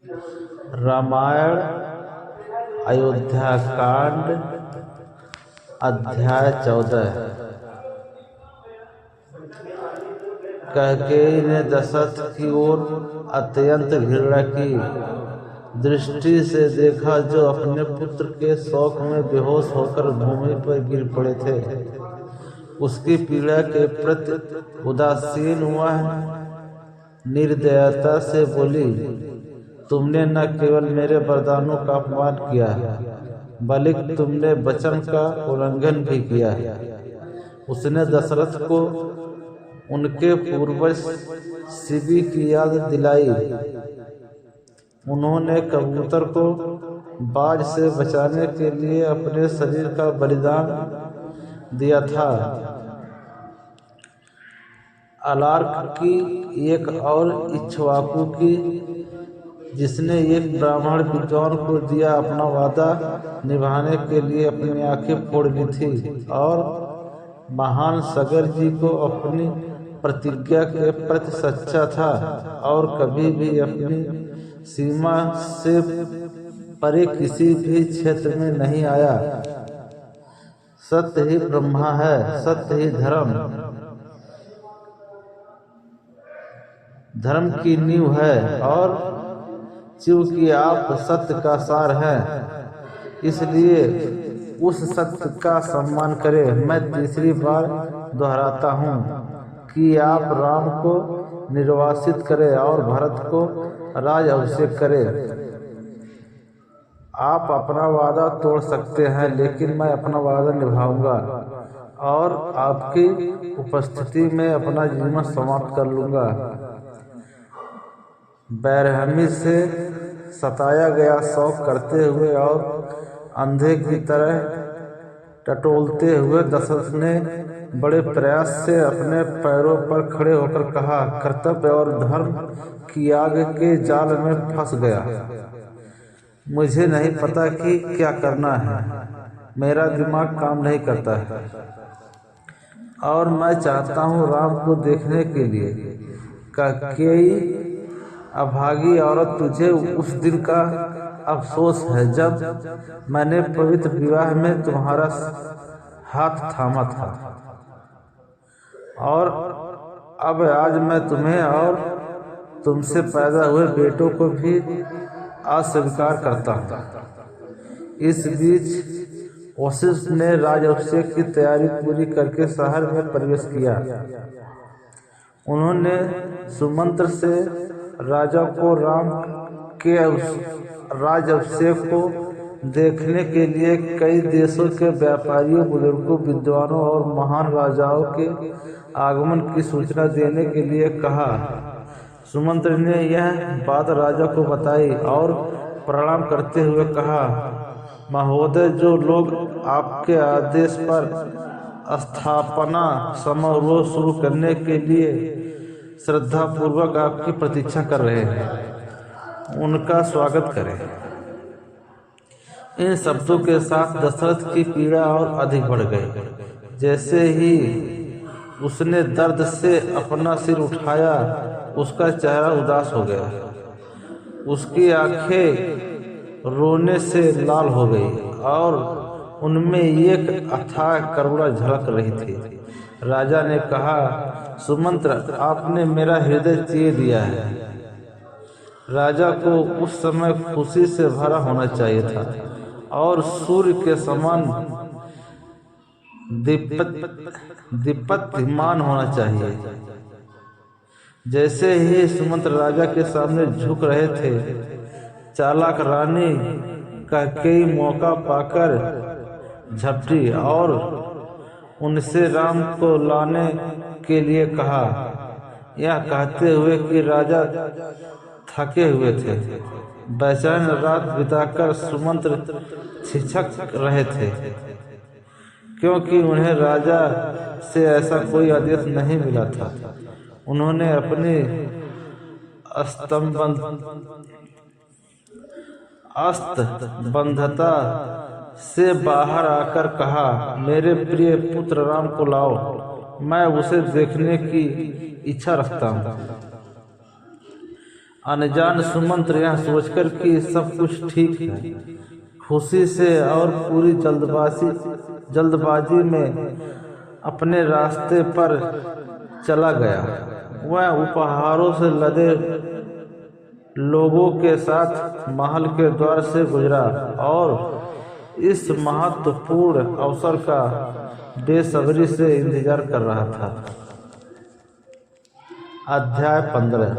रामायण अयोध्या कांड अध्याय 14। कैकेयी ने दशरथ की ओर अत्यंत घृणा की दृष्टि से देखा, जो अपने पुत्र के शोक में बेहोश होकर भूमि पर गिर पड़े थे। उसकी पीड़ा के प्रति उदासीन वह निर्दयता से बोली, तुमने न केवल मेरे वरदानों का अपमान किया, बल्कि तुमने वचन का उल्लंघन भी किया। उसने दशरथ को उनके पूर्वज शिबी की याद दिलाई। उन्होंने कबूतर को बाज से बचाने के लिए अपने शरीर का बलिदान दिया था। अलार्क की एक और इक्ष्वाकु की, जिसने एक ब्राह्मण विद्वान को दिया अपना वादा निभाने के लिए अपनी आंखें फोड़ ली थी, और महान सगर जी को अपनी प्रतिज्ञा के प्रति सच्चा था और कभी भी अपनी सीमा से परे किसी भी क्षेत्र में नहीं आया। सत्य ही ब्रह्मा है, सत्य ही धर्म की नींव है, और क्योंकि आप सत्य का सार हैं, इसलिए उस सत्य का सम्मान करें। मैं तीसरी बार दोहराता हूँ कि आप राम को निर्वासित करें और भरत को राज अभिषेक करें। आप अपना वादा तोड़ सकते हैं, लेकिन मैं अपना वादा निभाऊंगा और आपकी उपस्थिति में अपना जीवन समाप्त कर लूंगा। बेरहमी से सताया गया शोक करते हुए और अंधे की तरह टटोलते हुए दशरथ ने बड़े प्रयास से अपने पैरों पर खड़े होकर कहा, कर्तव्य और धर्म की आग के जाल में फंस गया। मुझे नहीं पता कि क्या करना है। मेरा दिमाग काम नहीं करता है और मैं चाहता हूँ राम को देखने के लिए। कैकेयी अभागी औरत, तुझे उस दिन का अफसोस है जब मैंने पवित्र विवाह में तुम्हारा हाथ थामा था, और अब आज मैं तुम्हें और तुमसे पैदा हुए बेटों को भी अस्वीकार करता हूँ। इस बीच वशिष्ठ ने राजाभिषेक की तैयारी पूरी करके शहर में प्रवेश किया। उन्होंने सुमंत्र से राजा को राम के राजाभिषेक को देखने के लिए कई देशों के व्यापारियों, बुजुर्गों, विद्वानों और महान राजाओं के आगमन की सूचना देने के लिए कहा। सुमंत्र ने यह बात राजा को बताई और प्रणाम करते हुए कहा, महोदय, जो लोग आपके आदेश पर स्थापना समारोह शुरू करने के लिए श्रद्धापूर्वक आपकी प्रतीक्षा कर रहे हैं, उनका स्वागत करें। इन शब्दों के साथ दशरथ की पीड़ा और अधिक बढ़ गई। जैसे ही उसने दर्द से अपना सिर उठाया, उसका चेहरा उदास हो गया। उसकी आंखें रोने से लाल हो गई और उनमें एक अथाह करुणा झलक रही थी। राजा ने कहा, सुमंत्र, आपने मेरा हृदय चीर दिया है। राजा को उस समय खुशी से भरा होना चाहिए था और सूर्य के समान दीप्तिमान होना चाहिए। जैसे ही सुमंत्र राजा के सामने झुक रहे थे, चालाक रानी कैकेयी मौका पाकर झपटी और उनसे राम को लाने के लिए कहा, यह कहते हुए कि राजा थके हुए थे। बेचैन रात बिताकर सुमंत्र छिछक रहे थे, क्योंकि उन्हें राजा से ऐसा कोई आदेश नहीं मिला था। उन्होंने अपनी अस्तबद्धता से बाहर आकर कहा, मेरे प्रिय पुत्र राम को लाओ, मैं उसे देखने की इच्छा रखता हूँ। अनजान सुमंत्र यह सोचकर कि सब कुछ ठीक है, खुशी से और पूरी जल्दबाजी में अपने रास्ते पर चला गया। वह उपहारों से लदे लोगों के साथ महल के द्वार से गुजरा और इस महत्वपूर्ण अवसर का बेसब्री से इंतजार कर रहा था। अध्याय 15।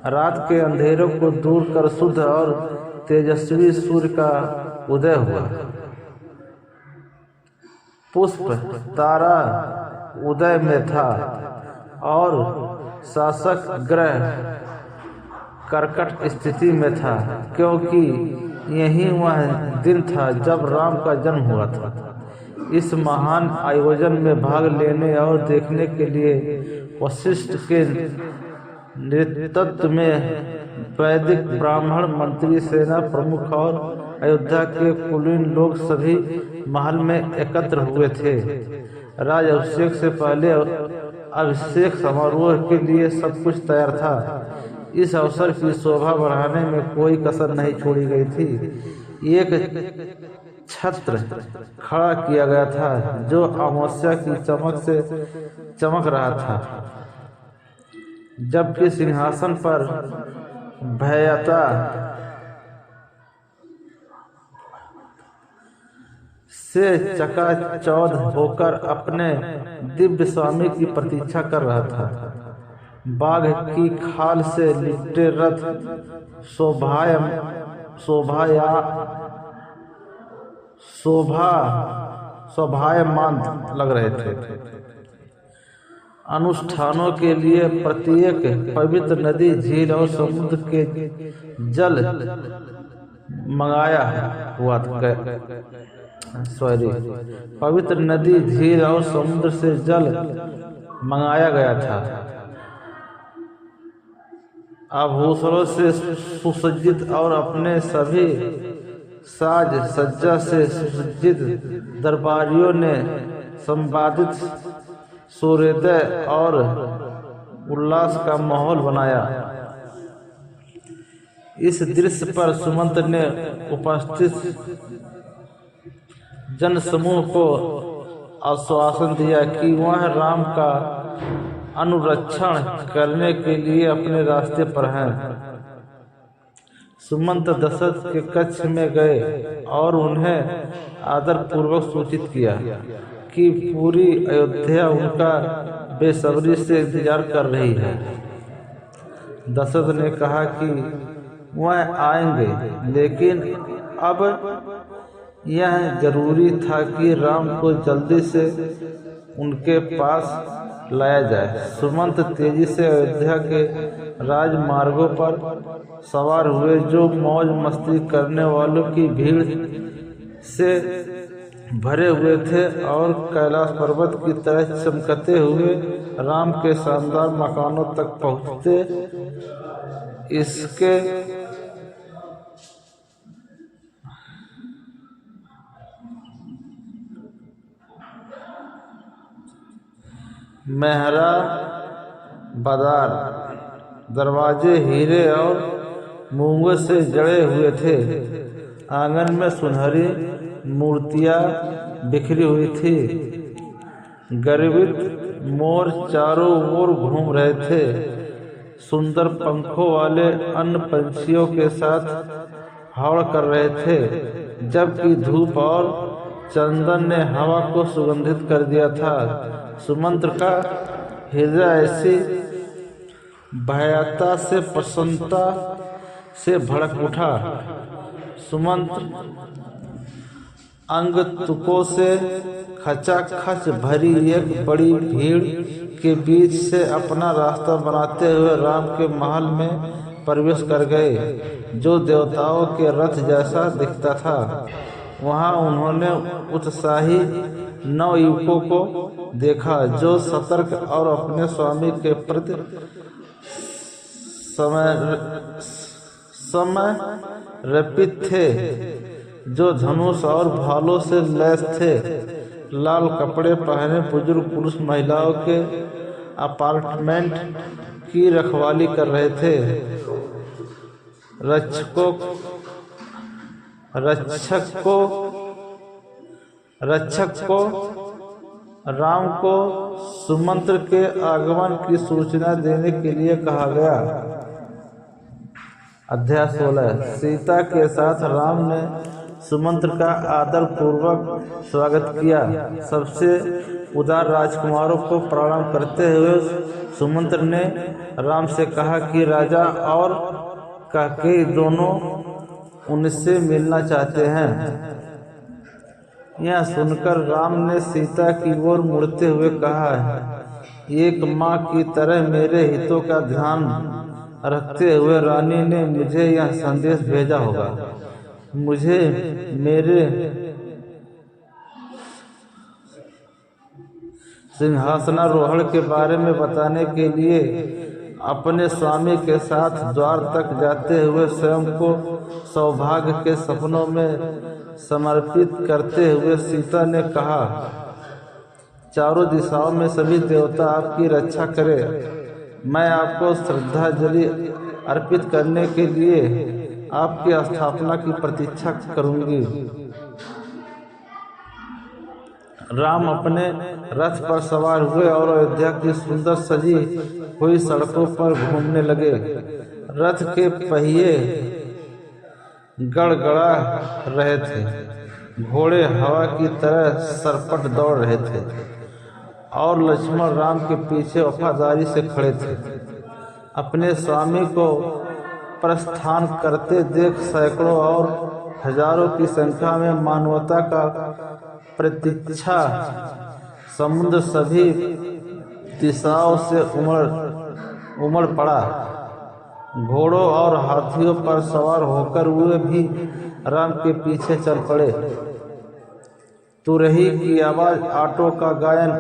रात के अंधेरों को दूर कर शुद्ध और तेजस्वी सूर्य का उदय हुआ। पुष्प तारा उदय में था और शासक ग्रह कर्कट स्थिति में था, क्योंकि यही वह दिन था जब राम का जन्म हुआ था। इस महान आयोजन में भाग लेने और देखने के लिए वशिष्ठ के नेतृत्व में वैदिक ब्राह्मण, मंत्री, सेना प्रमुख और अयोध्या के कुलीन लोग सभी महल में एकत्र हुए थे। राज अभिषेक से पहले अभिषेक समारोह के लिए सब कुछ तैयार था। इस अवसर की शोभा बढ़ाने में कोई कसर नहीं छोड़ी गई थी। एक छत्र खड़ा किया गया था जो अमावस्या की चमक से चमक रहा था, जबकि सिंहासन पर भयता से चकाचौंध होकर अपने दिव्य स्वामी की प्रतीक्षा कर रहा था। बाघ की खाल से लिपटे रथ शोभायमान लग रहे थे। अनुष्ठानों के लिए प्रत्येक पवित्र नदी, झील और समुद्र के जल मंगाया हुआ था। पवित्र नदी, झील और समुद्र से जल मंगाया गया था। आभूषणों से सुसज्जित और अपने सभी साज सज्जा से सुसज्जित दरबारियों ने संवादित सूर्योदय और उल्लास का माहौल बनाया। इस दृश्य पर सुमंत ने उपस्थित जनसमूह को आश्वासन दिया कि वह राम का अनुरक्षण करने के लिए अपने रास्ते पर हैं। सुमंत दशरथ के कक्ष में गए और उन्हें आदर पूर्वक सूचित किया कि पूरी अयोध्या उनका बेसब्री से इंतजार कर रही है। दशरथ ने कहा कि वह आएंगे, लेकिन अब यह जरूरी था कि राम को जल्दी से उनके पास लाया जाए। सुमंत तेजी से अयोध्या के राजमार्गों पर सवार हुए, जो मौज मस्ती करने वालों की भीड़ से भरे हुए थे, और कैलाश पर्वत की तरह चमकते हुए राम के शानदार मकानों तक पहुँचते। इसके मेहरा बाजार दरवाजे हीरे और मूंगों से जड़े हुए थे। आंगन में सुनहरी मूर्तियां बिखरी हुई थी। गर्वित मोर चारों ओर घूम रहे थे। सुंदर पंखों वाले अन्य पंछियों के साथ हौड़ कर रहे थे, जबकि धूप और चंदन ने हवा को सुगंधित कर दिया था। सुमंत्र का हृदय ऐसी भयता से प्रसन्नता से भड़क उठा। सुमंत्र अंगतुकों से खचाखच भरी एक बड़ी भीड़ के बीच से अपना रास्ता बनाते हुए राम के महल में प्रवेश कर गए, जो देवताओं के रथ जैसा दिखता था। वहां उन्होंने उत्साही नवयुवकों को देखा, जो सतर्क और अपने स्वामी के प्रति समर्पित थे, जो धनुष और भालों से लैस थे। लाल कपड़े पहने बुजुर्ग पुरुष महिलाओं के अपार्टमेंट की रखवाली कर रहे थे। रक्षक को राम को सुमंत्र के आगमन की सूचना देने के लिए कहा गया। अध्याय 16। सीता के साथ राम ने सुमंत्र का आदर पूर्वक स्वागत किया। सबसे उदार राजकुमारों को प्रणाम करते हुए सुमंत्र ने राम से कहा कि राजा और कैकेयी दोनों उनसे मिलना चाहते हैं। यह सुनकर राम ने सीता की ओर मुड़ते हुए कहा, एक माँ की तरह मेरे हितों का ध्यान रखते हुए रानी ने मुझे यह संदेश भेजा होगा। मुझे मेरे सिंहासनारोहण के बारे में बताने के लिए अपने स्वामी के साथ द्वार तक जाते हुए स्वयं को सौभाग्य के सपनों में समर्पित करते हुए सीता ने कहा, चारों दिशाओं में सभी देवता आपकी रक्षा करें। मैं आपको श्रद्धांजलि अर्पित करने के लिए आपकी स्थापना की प्रतीक्षा करूंगी। राम अपने रथ पर सवार हुए और अयोध्या की सुंदर सजी हुई सड़कों पर घूमने लगे। रथ के पहिए गड़गड़ा रहे थे, घोड़े हवा की तरह सरपट दौड़ रहे थे और लक्ष्मण राम के पीछे वफादारी से खड़े थे। अपने स्वामी को प्रस्थान करते देख सैकड़ों और हजारों की संख्या में मानवता का प्रतीक्षा समुद्र सभी दिशाओं से उमड़ पड़ा। घोड़ों और हाथियों पर सवार होकर वे भी राम के पीछे चल पड़े। तुरही की आवाज, आटों का गायन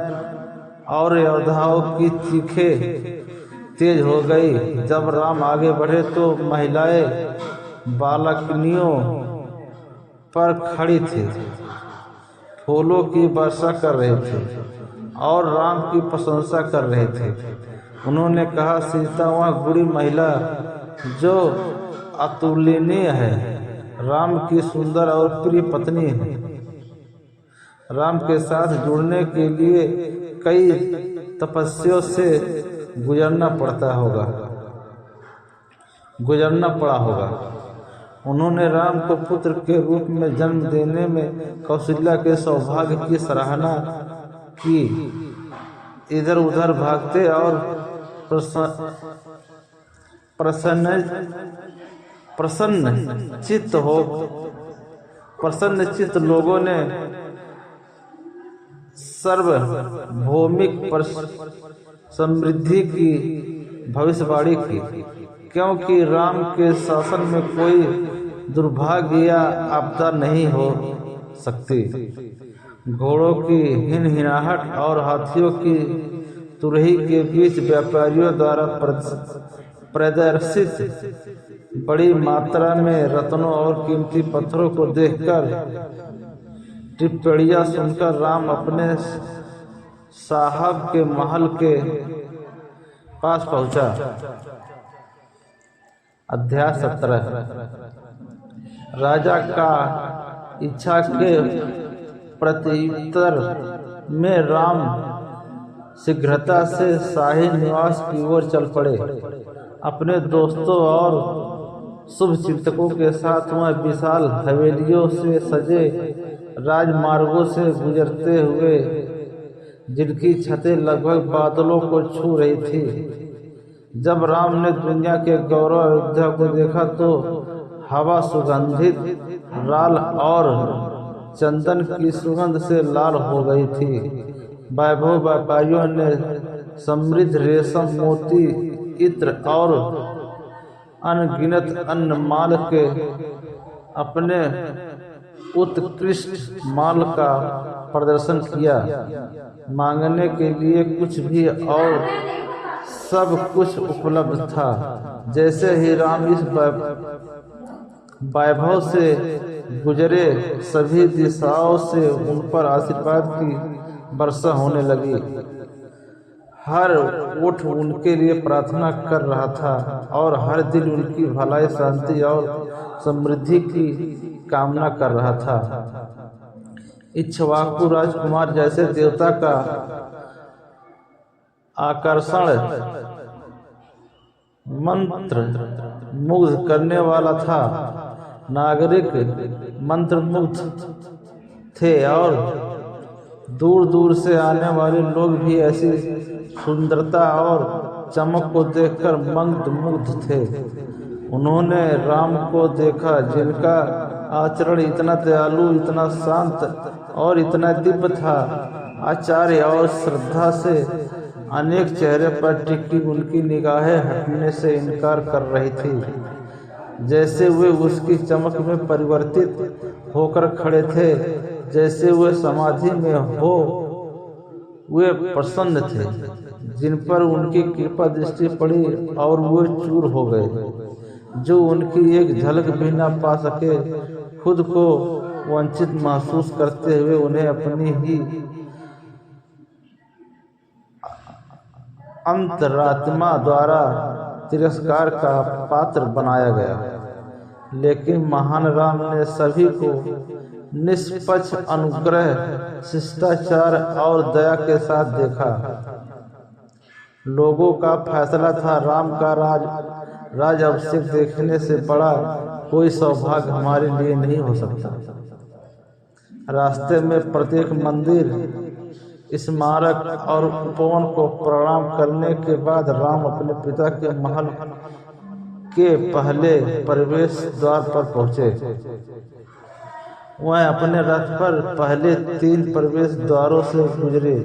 और योद्धाओं की चीखें तेज हो गई। जब राम आगे बढ़े तो महिलाएं बालकनियों पर खड़ी थी, फूलों की वर्षा कर रहे थे और राम की प्रशंसा कर रहे थे। उन्होंने कहा, सीता वह बूढ़ी महिला जो अतुलनीय है, राम की सुंदर और प्रिय पत्नी है। राम के साथ जुड़ने के लिए कई तपस्याओं से गुजरना पड़ा होगा। उन्होंने राम को पुत्र के रूप में जन्म देने में कौशल्या के सौभाग्य की सराहना की। इधर उधर भागते और प्रसन्न चित्त लोगों ने सार्वभौमिक समृद्धि की भविष्यवाणी की, क्योंकि राम के शासन में कोई दुर्भाग्य या आपदा नहीं हो सकती। घोड़ों की हिनहिनाहट और हाथियों की तुरही के बीच व्यापारियों द्वारा प्रदर्शित बड़ी मात्रा में रत्नों और कीमती पत्थरों को देखकर टिप्पणियां सुनकर राम अपने साहब के महल के पास पहुंचा। अध्याय 17। राजा का इच्छा के प्रत्युत्तर में राम शीघ्रता से शाही निवास की ओर चल पड़े। अपने दोस्तों और शुभचिंतकों के साथ वह विशाल हवेलियों से सजे राजमार्गों से गुजरते हुए, जिनकी छतें लगभग बादलों को छू रही थी। जब राम ने दुनिया के गौरव अयोध्या को देखा तो हवा सुगंधित राल और चंदन की सुगंध से लाल हो गई थी। वैभव व्यापारियों ने समृद्ध रेशम, मोती, इत्र और अनगिनत अन्न माल के अपने उत्कृष्ट माल का प्रदर्शन किया। मांगने के लिए कुछ भी और सब कुछ उपलब्ध था। जैसे ही राम इस वैभव से गुजरे, सभी दिशाओं से उन पर आशीर्वाद की वर्षा होने लगी। हर ओठ उनके लिए प्रार्थना कर रहा था और हर दिल उनकी भलाई, शांति और समृद्धि की कामना कर रहा था। इक्ष्वाकु राजकुमार जैसे देवता का आकर्षण मंत्र मुग्ध करने वाला था। नागरिक मंत्रमुग्ध थे और दूर दूर से आने वाले लोग भी ऐसी सुंदरता और चमक को देखकर मंत्रमुग्ध थे। उन्होंने राम को देखा, जिनका आचरण इतना दयालु, इतना शांत और इतना दिव्य था। आचार्य और श्रद्धा से अनेक चेहरे पर टिकी उनकी निगाहें हटने से इनकार कर रही थी। जैसे वे उसकी चमक में परिवर्तित होकर खड़े थे, जैसे वे समाधि में हो वे प्रसन्न थे, जिन पर उनकी कृपा दृष्टि पड़ी और वे चूर हो गए। जो उनकी एक झलक भी न पा सके, खुद को वंचित महसूस करते हुए उन्हें अपनी ही अंतरात्मा द्वारा तिरस्कार का पात्र बनाया गया। लेकिन महान राम ने सभी को निष्पक्ष अनुग्रह, शिष्टाचार और दया के साथ देखा। लोगों का फैसला था, राम का राज अभिषेक देखने से बड़ा कोई सौभाग्य हमारे लिए नहीं हो सकता। रास्ते में प्रत्येक मंदिर, स्मारक और उपवन को प्रणाम करने के बाद राम अपने पिता के महल के पहले प्रवेश द्वार पर पहुंचे। वह अपने रथ पर पहले 3 प्रवेश द्वारों से गुजरे।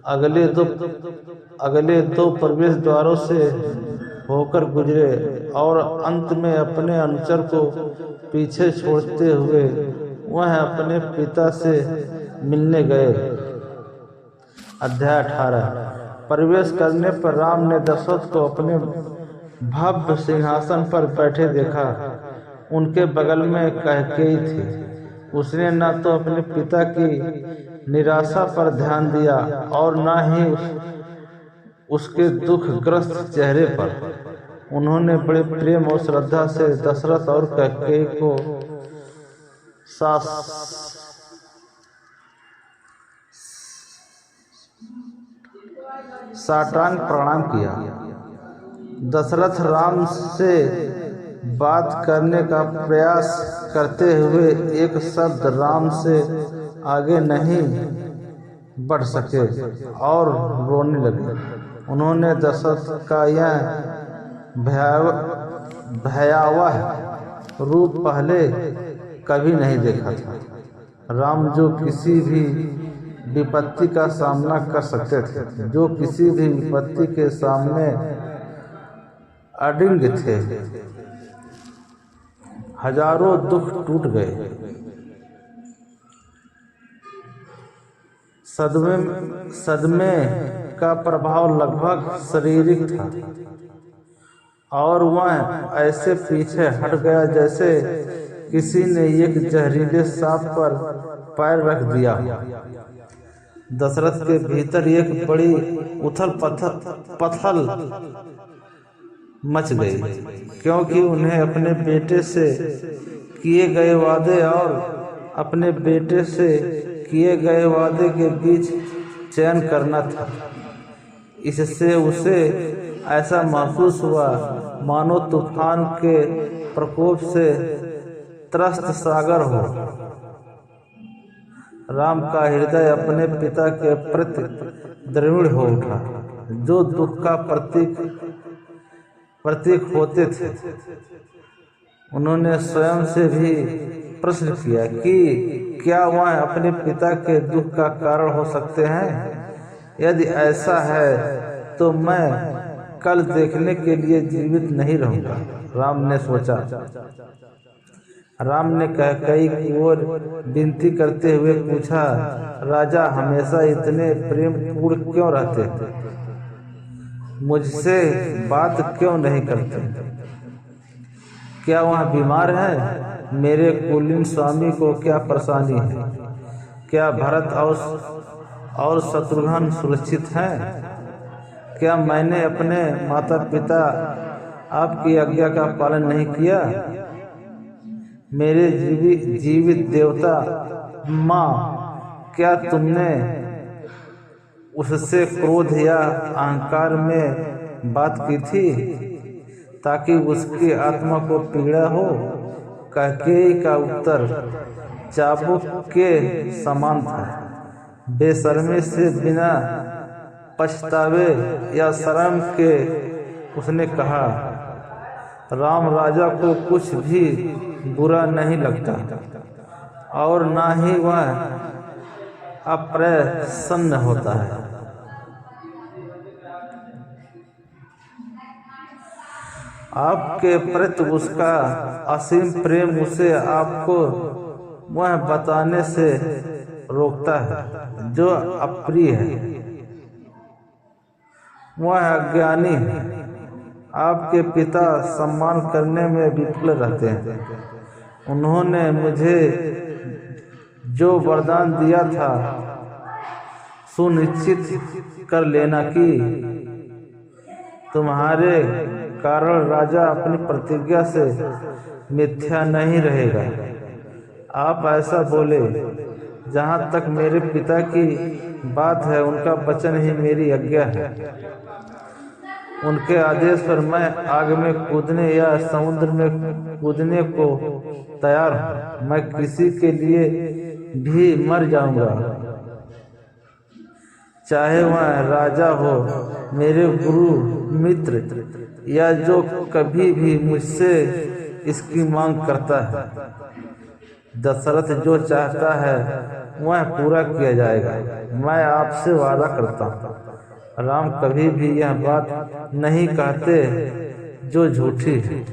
अगले दो प्रवेश द्वारों से होकर गुजरे और अंत में अपने अनुचर को पीछे छोड़ते हुए वह अपने पिता से मिलने गए। अध्याय 18। प्रवेश करने पर राम ने दशरथ को अपने भव्य सिंहासन पर बैठे देखा। उनके बगल में कैकेयी थी। उसने न तो अपने पिता की निराशा पर ध्यान दिया और न ही उसके दुखग्रस्त चेहरे पर। उन्होंने बड़े प्रेम और श्रद्धा से दशरथ और कैकेयी को साष्टांग प्रणाम किया। दशरथ राम से बात करने का प्रयास करते हुए एक शब्द राम से आगे नहीं बढ़ सके और रोने लगे। उन्होंने दशरथ का यह भयावह रूप पहले कभी नहीं देखा था। राम जो किसी भी विपत्ति का सामना कर सकते थे, जो किसी भी विपत्ति के सामने अडिग थे। हजारों दुख टूट गए। सदमे का प्रभाव लगभग शारीरिक था और वह ऐसे पीछे हट गया जैसे किसी ने एक जहरीले सांप पर पैर रख दिया। दशरथ के भीतर एक बड़ी उथल पथल मच गई, क्योंकि उन्हें अपने बेटे से किए गए वादे और अपने बेटे से किए गए वादे के बीच चयन करना था। इससे उसे ऐसा महसूस हुआ मानो तूफान के प्रकोप से त्रस्त सागर हो। राम का हृदय अपने पिता के प्रति दृढ़ हो उठा, जो दुख का प्रतीक होते थे। उन्होंने स्वयं से भी प्रश्न किया कि क्या वह अपने पिता के दुख का कारण हो सकते हैं? यदि ऐसा है तो मैं कल देखने के लिए जीवित नहीं रहूंगा। राम ने सोचा। राम ने कैकेयी की ओर विनती करते हुए पूछा, राजा हमेशा इतने प्रेम पूर्ण क्यों रहते हैं? मुझसे बात क्यों नहीं करते? क्या वह बीमार है? मेरे कुलीन स्वामी को क्या परेशानी है? क्या भरत और शत्रुघ्न सुरक्षित हैं? क्या मैंने अपने माता पिता आपकी आज्ञा का पालन नहीं किया? मेरे जीवित देवता माँ, क्या तुमने उससे क्रोध या अहंकार में बात की थी ताकि उसकी आत्मा को पीड़ा हो? कैकेयी का उत्तर चाबुक के समान था। बेशर्मी से बिना पछतावे या शर्म के उसने कहा, राम राजा को कुछ भी बुरा नहीं लगता और ना ही वह अप्रसन्न होता है। आपके प्रति उसका असीम प्रेम उसे आपको वह बताने से रोकता है जो अप्रिय है। वह अज्ञानी है। आपके पिता सम्मान करने में विफल रहते हैं। उन्होंने मुझे जो वरदान दिया था सुनिश्चित कर लेना कि तुम्हारे कारण राजा अपनी प्रतिज्ञा से मिथ्या नहीं रहेगा। आप ऐसा बोले, जहाँ तक मेरे पिता की बात है उनका वचन ही मेरी आज्ञा है। उनके आदेश पर मैं आग में कूदने या समुद्र में कूदने को तैयार हूँ। मैं किसी के लिए भी मर जाऊंगा, चाहे वह राजा हो, मेरे गुरु मित्र या जो कभी भी मुझसे इसकी मांग करता है। दशरथ जो चाहता है वह पूरा किया जाएगा। मैं आपसे वादा करता हूँ, राम कभी भी यह बात नहीं कहते जो झूठी है।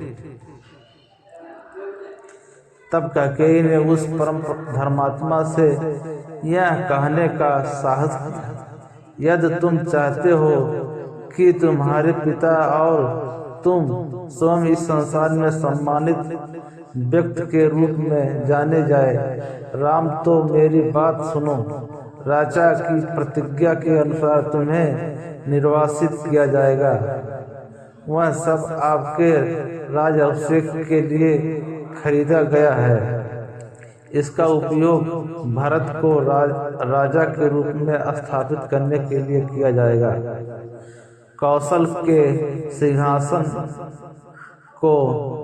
तब कैकेयी ने उस परम धर्मात्मा से यह कहने का साहस किया, यदि तुम चाहते हो कि तुम्हारे पिता और तुम स्वयं इस संसार में सम्मानित व्यक्ति के रूप में जाने जाए, राम तो मेरी बात सुनो। राजा की प्रतिज्ञा के अनुसार तुम्हें निर्वासित किया जाएगा। वह सब आपके राजाभिषेक के लिए खरीदा गया है। इसका उपयोग भारत को राजा के रूप में स्थापित करने के लिए किया जाएगा। कौशल के सिंहासन को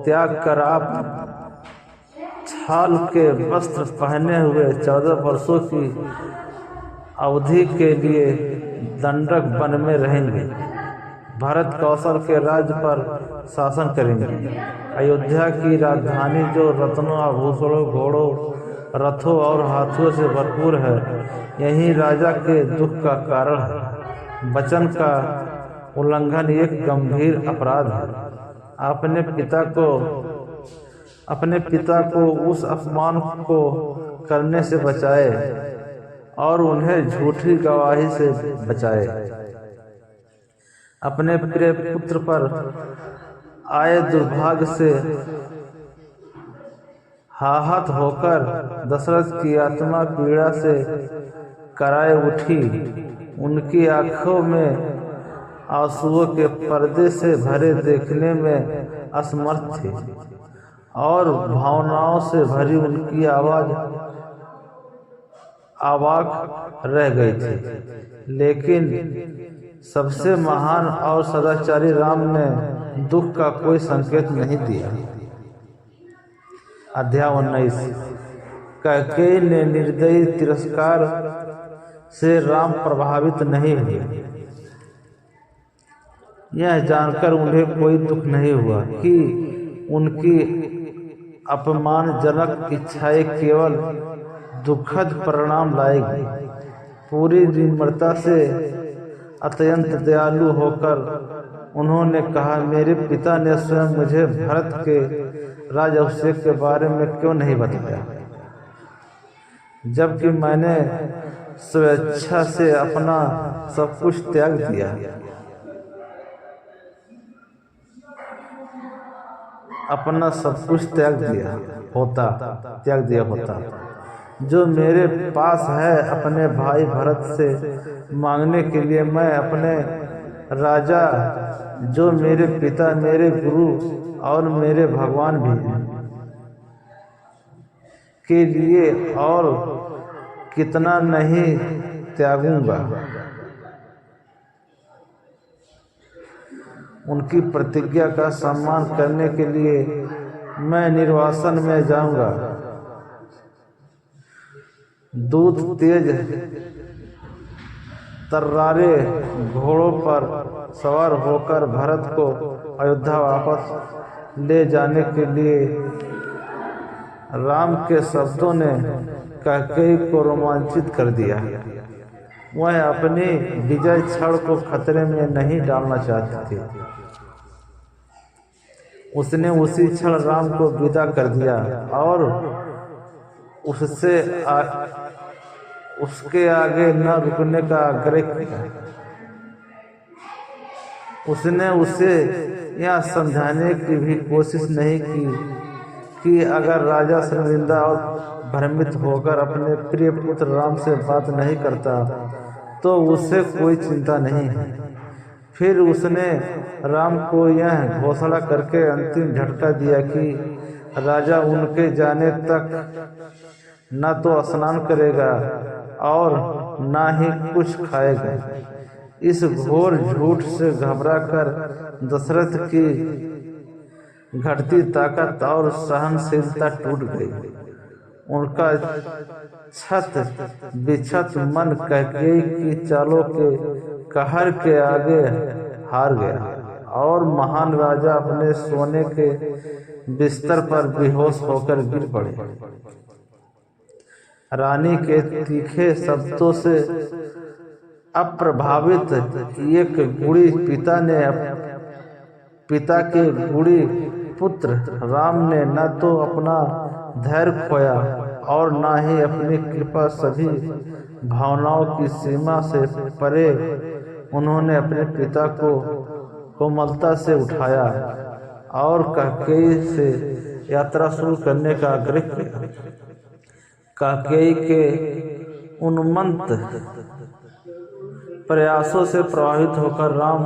त्याग कर आप छाल के वस्त्र पहने हुए 14 वर्षों की अवधि के लिए दंडक वन में रहेंगे। भारत कौशल के राज्य पर शासन करेंगे। अयोध्या की राजधानी जो रत्नों, आभूषणों, घोड़ों, रथों और हाथियों से भरपूर है, यही राजा के दुख का कारण है। वचन का उल्लंघन एक गंभीर अपराध है। अपने पिता को उस अपमान को करने से बचाए और उन्हें झूठी गवाही से बचाए। अपने प्रिय पुत्र पर आए दुर्भाग्य से आहत होकर दशरथ की आत्मा पीड़ा से कराए उठी। उनकी आंखों में आंसुओं के पर्दे से भरे देखने में असमर्थ थे और भावनाओं से भरी उनकी आवाज अवाक रह गई थी। लेकिन सबसे महान और सदाचारी राम ने दुख का कोई संकेत नहीं दिया। अध्याय 19। कैकेयी ने निर्दयी तिरस्कार से राम प्रभावित नहीं हुए। यह जानकर उन्हें कोई दुख नहीं हुआ कि उनकी अपमानजनक इच्छाएं केवल दुखद परिणाम लाएगी। पूरी निर्ममता से अत्यंत दयालु होकर उन्होंने कहा, मेरे पिता ने स्वयं मुझे भरत के राजाभिषेक के बारे में क्यों नहीं बताया, जबकि मैंने स्वेच्छा से अपना सब कुछ त्याग दिया। त्याग दिया होता। जो मेरे पास है अपने भाई भरत से मांगने के लिए मैं अपने राजा जो मेरे पिता, मेरे गुरु और मेरे भगवान भी हैं, के लिए और कितना नहीं त्यागूंगा। उनकी प्रतिज्ञा का सम्मान करने के लिए मैं निर्वासन में जाऊंगा। दूत तेज तर्रारे घोड़ों पर सवार होकर भरत को अयोध्या वापस ले जाने के लिए राम के शब्दों ने कैकेयी को रोमांचित कर दिया। वह अपनी विजय क्षण को खतरे में नहीं डालना चाहती थी। उसने उसी क्षण राम को विदा कर दिया और उसके आगे न रुकने का आग्रह किया। उसने उसे यह समझाने की भी कोशिश नहीं की कि अगर राजा शर्मिंदा और भ्रमित होकर अपने प्रिय पुत्र राम से बात नहीं करता तो उसे कोई चिंता नहीं है। फिर उसने राम को यह घोषणा करके अंतिम झटका दिया कि राजा उनके जाने तक न तो स्नान करेगा और न ही कुछ खाएगा। इस घोर झूठ से घबराकर दशरथ की घटती ताकत और सहनशीलता टूट गई। उनका छत बिछत मन कैकेयी की चालों के कहर के आगे हार गया और महान राजा अपने सोने के बिस्तर पर बेहोश होकर गिर पड़े। रानी के तीखे शब्दों से अप्रभावित एक गुड़ी पिता के गुड़ी पुत्र राम ने न तो अपना धैर्य खोया और न ही अपनी कृपा सभी भावनाओं की सीमा से परे उन्होंने अपने पिता को कोमलता से उठाया और कैकेयी से यात्रा शुरू करने का आग्रह किया। कैकेयी के उन्मत्त प्रयासों से प्रभावित होकर राम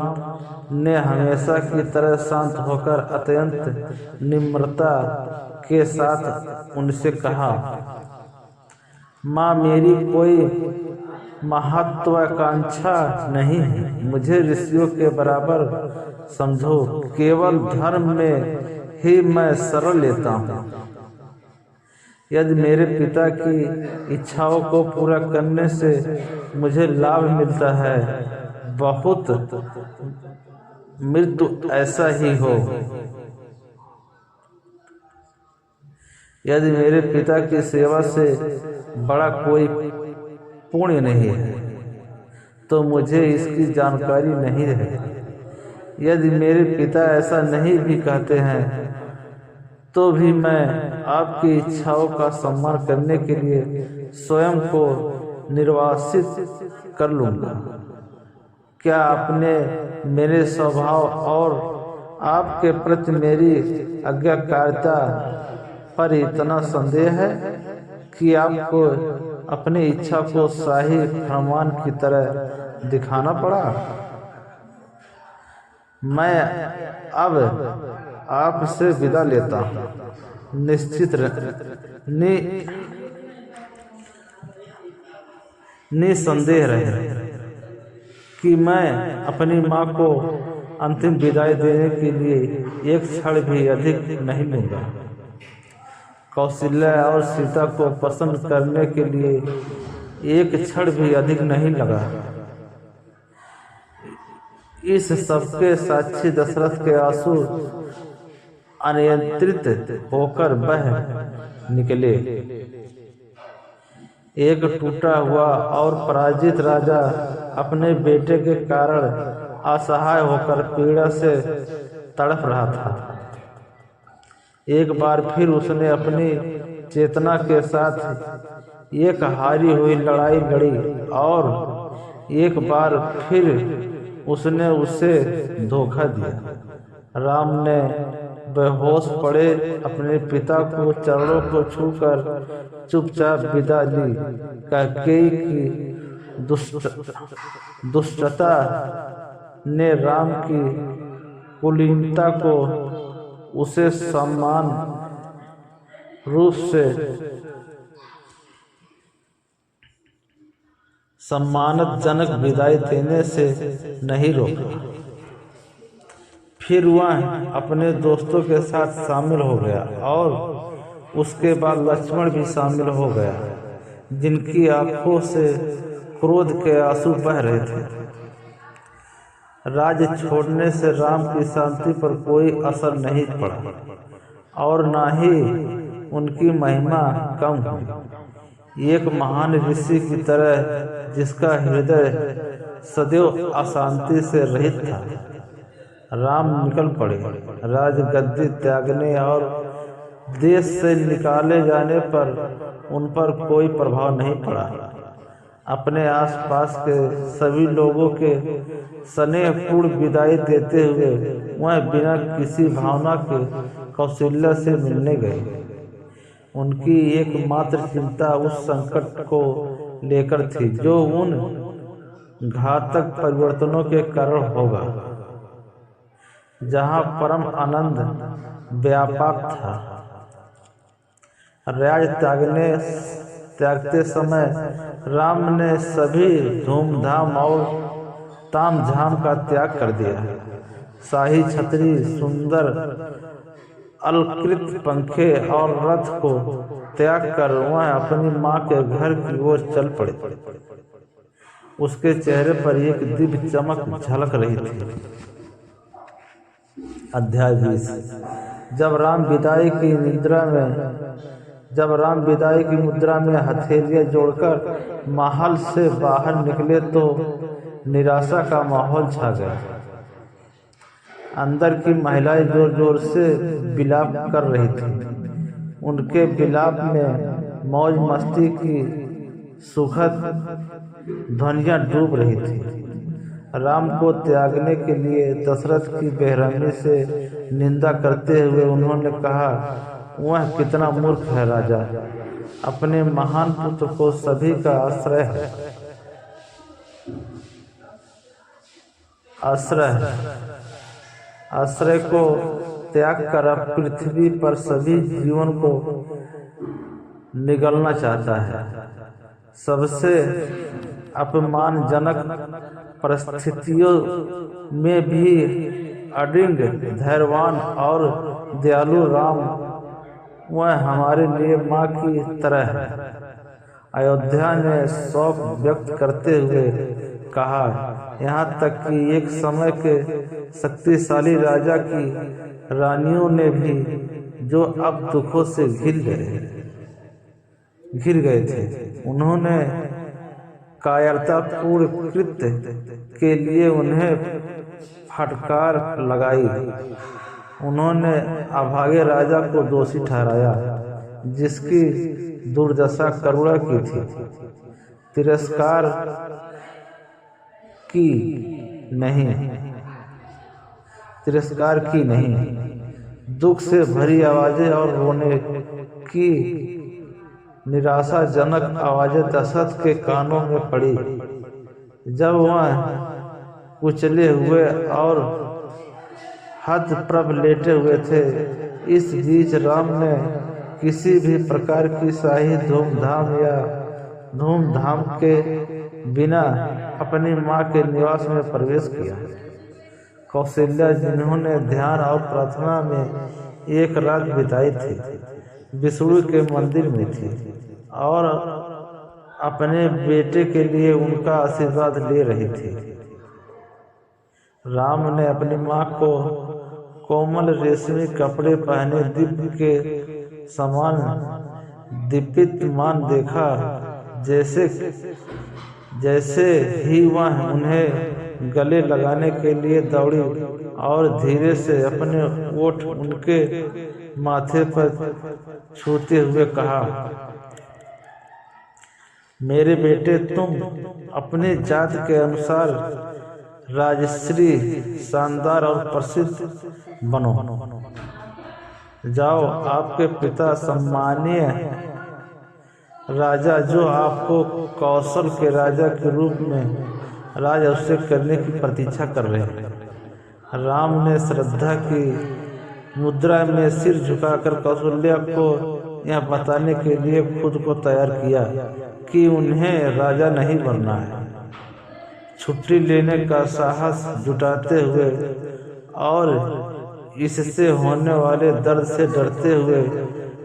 ने हमेशा की तरह शांत होकर अत्यंत निम्रता के साथ उनसे कहा, माँ, मेरी कोई महत्वाकांक्षा नहीं है। मुझे ऋषियों के बराबर समझो। केवल धर्म में ही मैं शरण लेता हूँ। यदि मेरे पिता की इच्छाओं को पूरा करने से मुझे लाभ मिलता है, बहुत मृत्यु ऐसा ही हो। यदि मेरे पिता की सेवा से बड़ा कोई पुण्य नहीं है तो मुझे इसकी जानकारी नहीं है। यदि मेरे पिता ऐसा नहीं भी कहते हैं तो भी मैं आपकी इच्छाओं का सम्मान करने के लिए स्वयं को निर्वासित कर लूँगा। क्या आपने मेरे स्वभाव और आपके प्रति मेरी आज्ञाकारिता पर इतना संदेह है कि आपको अपनी इच्छा को शाही फरमान की तरह दिखाना पड़ा? मैं अब आपसे विदा लेता हूँ। निसंदेह रहे कि मैं अपनी माँ को अंतिम विदाई देने के लिए एक क्षण भी अधिक नहीं लूँगा। कौशल्या और सीता को पसंद करने के लिए एक क्षण भी अधिक नहीं लगा। इस सबके साक्षी दशरथ के आंसू अनियंत्रित होकर बह निकले। एक टूटा हुआ और पराजित राजा अपने बेटे के कारण असहाय होकर पीड़ा से तड़प रहा था। एक बार फिर उसने अपनी चेतना के साथ एक हारी हुई लड़ाई लड़ी और एक बार फिर उसने उसे धोखा दिया। राम ने बेहोश पड़े अपने पिता को चरणों को छूकर चुपचाप विदा ली। कैकेयी की दुष्टता ने राम की कुलीनता को उसे सम्मान रूप से सम्मानजनक विदाई देने से नहीं रोका। फिर वह अपने दोस्तों के साथ शामिल हो गया और उसके बाद लक्ष्मण भी शामिल हो गया, जिनकी आंखों से क्रोध के आंसू बह रहे थे। राज्य छोड़ने से राम की शांति पर कोई असर नहीं पड़ा और न ही उनकी महिमा कम हुई। एक महान ऋषि की तरह जिसका हृदय सदैव अशांति से रहित था, राम निकल पड़े। राजगद्दी त्यागने और देश से निकाले जाने पर उन पर कोई प्रभाव नहीं पड़ा। अपने आसपास के सभी लोगों के स्नेहपूर्ण विदाई देते हुए वह बिना किसी भावना के कौशल्या से मिलने गए। उनकी एकमात्र चिंता उस संकट को लेकर थी जो उन घातक परिवर्तनों के कारण होगा, जहां परम आनंद व्यापक था। राज्य त्यागते समय राम ने सभी धूमधाम और तामझाम का त्याग कर दिया। शाही छतरी, सुंदर अलंकृत पंखे और रथ को त्याग कर वह अपनी माँ के घर की ओर चल पड़े। उसके चेहरे पर एक दिव्य चमक झलक रही थी। अध्याय 20। जब राम विदाई की मुद्रा में हथेलियां जोड़कर महल से बाहर निकले तो निराशा का माहौल छा गया। अंदर की महिलाएं जोर जोर से विलाप कर रही थीं। उनके विलाप में मौज मस्ती की सुखद ध्वनियां डूब रही थी। राम को त्यागने के लिए दशरथ की बेरहमी से निंदा करते हुए उन्होंने कहा, वह कितना मूर्ख है राजा, अपने महान पुत्र को सभी का आश्रय को त्याग कर अब पृथ्वी पर सभी जीवन को निगलना चाहता है। सबसे अपमानजनक परिस्थितियों में भी अडिग, धैर्यवान और दयालु राम वह हमारे लिए माँ की तरह है। अयोध्या ने शोक व्यक्त करते हुए कहा, यहाँ तक कि एक समय के शक्तिशाली राजा की रानियों ने भी, जो अब दुखों से घिर गए थे, उन्होंने कायरतापूर्ण कृत्य के लिए उन्हें फटकार लगाई। उन्होंने अभागे राजा को दोषी ठहराया, जिसकी दुर्दशा करुणा की थी। तिरस्कार की नहीं, दुख से भरी आवाजें और रोने की निराशाजनक आवाजें दशरथ के कानों में पड़ी। जब वह कुचले हुए और हतप्रभ लेटे हुए थे, इस बीच राम ने किसी भी प्रकार की शाही धूमधाम के बिना अपनी माँ के निवास में प्रवेश किया। कौशल्या, जिन्होंने ध्यान और प्रार्थना में एक रात बिताई थी, विष्णु के मंदिर में थी और अपने बेटे के लिए उनका आशीर्वाद ले रही थी। राम ने अपनी माँ को कोमल रेशमी कपड़े पहने दिव्य के समान दीप्तिमान देखा। जैसे ही वह उन्हें गले लगाने के लिए दौड़ी और धीरे से अपने ओठ उनके माथे पर छूते हुए कहा, मेरे बेटे, तुम अपने जात के अनुसार राजश्री, शानदार और प्रसिद्ध बनो। जाओ, आपके पिता सम्मानीय राजा, जो आपको कौशल के राजा के रूप में राज अभिषेक करने की प्रतीक्षा कर रहे हैं, राम ने श्रद्धा की मुद्रा में सिर झुकाकर कौशल्या को यह बताने के लिए खुद को तैयार किया कि उन्हें राजा नहीं बनना है। छुट्टी लेने का साहस जुटाते हुए और इससे होने वाले दर्द से डरते हुए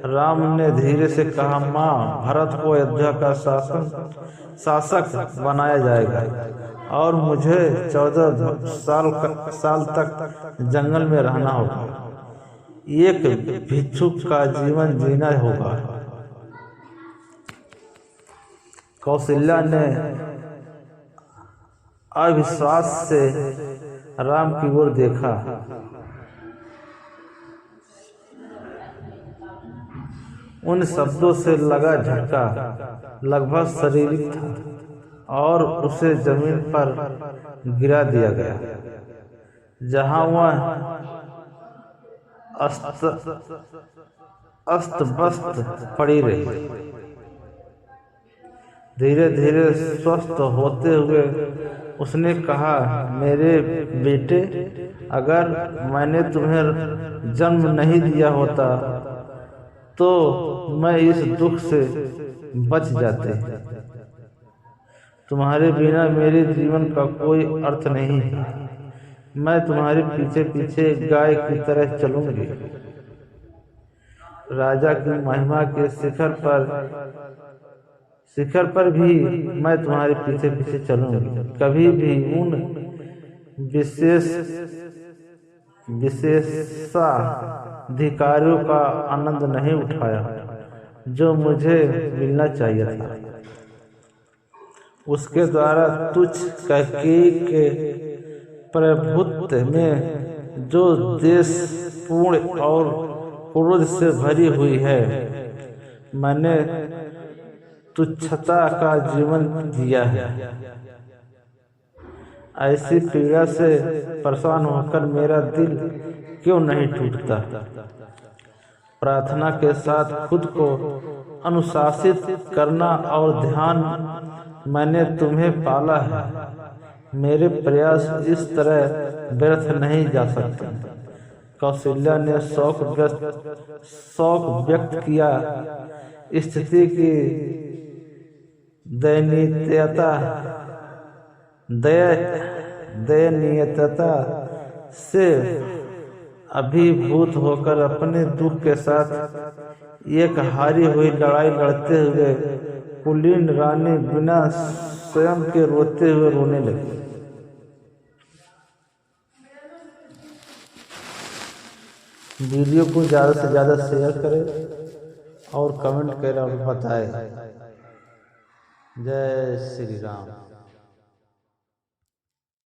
राम ने धीरे से कहा, माँ, भरत को अयोध्या का शासक बनाया जाएगा और मुझे 14 साल तक जंगल में रहना होगा। एक भिक्षुक का जीवन जीना होगा। कौशल्या ने अविश्वास से राम की ओर देखा। उन शब्दों से लगा झटका लगभग शारीरिक था और उसे जमीन पर गिरा दिया गया, जहां वह अस्त व्यस्त पड़ी रही। धीरे धीरे स्वस्थ होते हुए उसने कहा, मेरे बेटे, अगर मैंने तुम्हें जन्म नहीं दिया होता तो मैं इस दुख से बच जाते। तुम्हारे बिना मेरे जीवन का कोई अर्थ नहीं। मैं तुम्हारे पीछे पीछे गाय की तरह चलूंगी। राजा की महिमा के शिखर पर भी मैं तुम्हारे पीछे पीछे चलूंगी। कभी भी उन विशेषाधिकारियों का आनंद नहीं उठाया जो मुझे मिलना चाहिए था। उसके द्वारा तुच्छ कैकेयी के प्रभुत्व में जो देश पूर्ण और क्रोध से भरी हुई है, मैंने तुच्छता का जीवन जिया है। ऐसी पीड़ा से परेशान होकर मेरा दिल क्यों नहीं टूटता। प्रार्थना के साथ खुद को अनुशासित करना और ध्यान, मैंने तुम्हें पाला है। मेरे प्रयास इस तरह व्यर्थ नहीं जा सकते। कौशल्या ने शौक व्यक्त किया। स्थिति की दयनीयता से अभिभूत होकर अपने दुख के साथ एक हारी हुई लड़ाई लड़ते हुए कुलीन रानी बिना स्वयं के रोते हुए रोने लगी। वीडियो को ज़्यादा से ज़्यादा शेयर करें और कमेंट करें और बताएं। जय श्री राम।